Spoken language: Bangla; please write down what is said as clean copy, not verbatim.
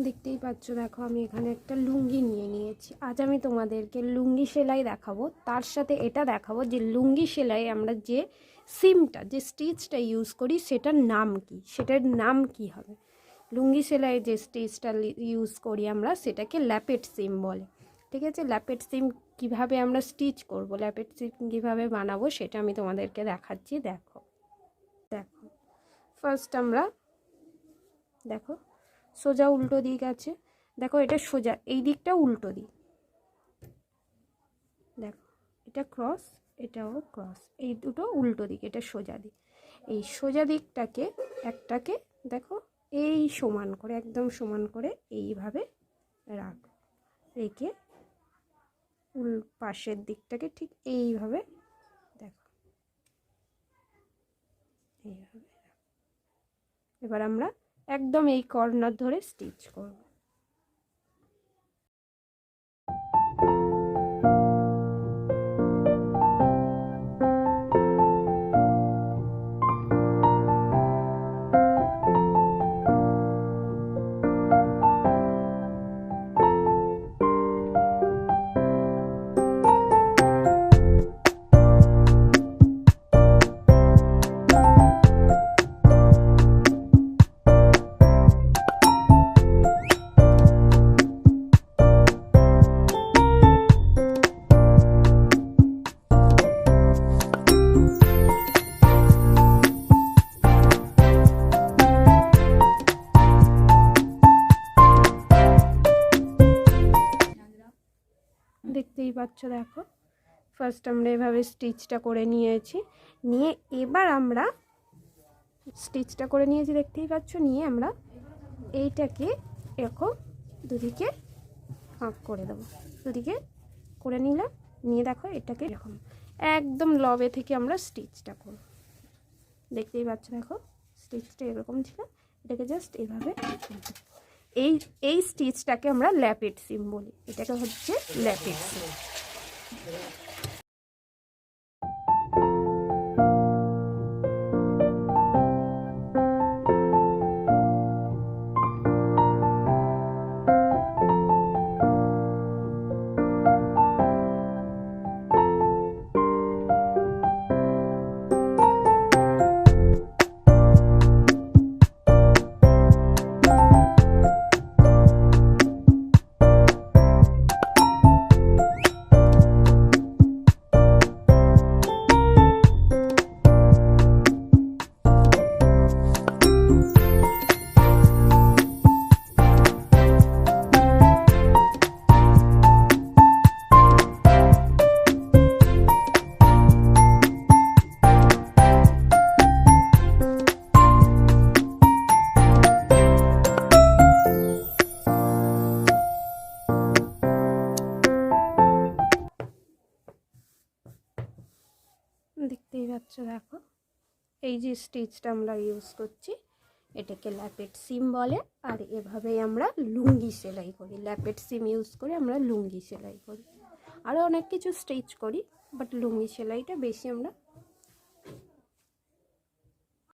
দেখতেই পাচ্ছ, দেখো আমি এখানে একটা লুঙ্গি নিয়ে নিয়েছি। আজ আমি তোমাদেরকে লুঙ্গি সেলাই দেখাবো, তার সাথে এটা দেখাবো যে লুঙ্গি সেলাই আমরা যে সিমটা, যে স্টিচটা ইউজ করি সেটার নাম কি, সেটার নাম কি হবে। লুঙ্গি সেলাই যে স্টিচটা ইউজ করি আমরা সেটাকে ল্যাপেট সিম বলে। ঠিক আছে, ল্যাপেট সিম কীভাবে আমরা স্টিচ করব, ল্যাপেট সিম কীভাবে বানাবো সেটা আমি তোমাদেরকে দেখাচ্ছি। দেখো দেখো ফার্স্ট আমরা দেখো সোজা উল্টো দিক আছে, দেখো এটা সোজা, এই দিকটা উল্টো দিক, দেখো এটা ক্রস, এটাও ক্রস, এই দুটো উল্টো দিক, এটা সোজা দিক। এই সোজা দিকটাকে একটাকে দেখো এই সমান করে, একদম সমান করে এইভাবে রাখ, রেখে পাশের দিকটাকে ঠিক এইভাবে দেখো এইভাবে। এবার আমরা একদম এই কর্নার ধরে স্টিচ করব। দেখতেই পাচ্ছ, দেখো ফার্স্ট আমরা এভাবে স্টিচটা করে নিয়েছি, নিয়ে এবার আমরা স্টিচটা করে নিয়েছি দেখতেই পাচ্ছ, নিয়ে আমরা এইটাকে এরকম দুদিকে ফাঁক করে দেবো, দুদিকে করে নিলাম, নিয়ে দেখো এটাকে এরকম একদম লবে থেকে আমরা স্টিচটা করব। দেখতেই পাচ্ছ, দেখো স্টিচটা এরকম ছিল, এটাকে জাস্ট এভাবে এই এই স্টিচটাকে আমরা ল্যাপেট সিম বলি, এটাকে হচ্ছে ল্যাপেট সিম। দেখতেই পাচ্ছ, দেখো এই যে স্টিচটা আমরা ইউজ করছি এটাকে ল্যাপেট সিম বলে, আর এভাবেই আমরা লুঙ্গি সেলাই করি। ল্যাপেট সিম ইউজ করে আমরা লুঙ্গি সেলাই করি, আরও অনেক কিছু স্টিচ করি, বাট লুঙ্গি সেলাইটা বেশি আমরা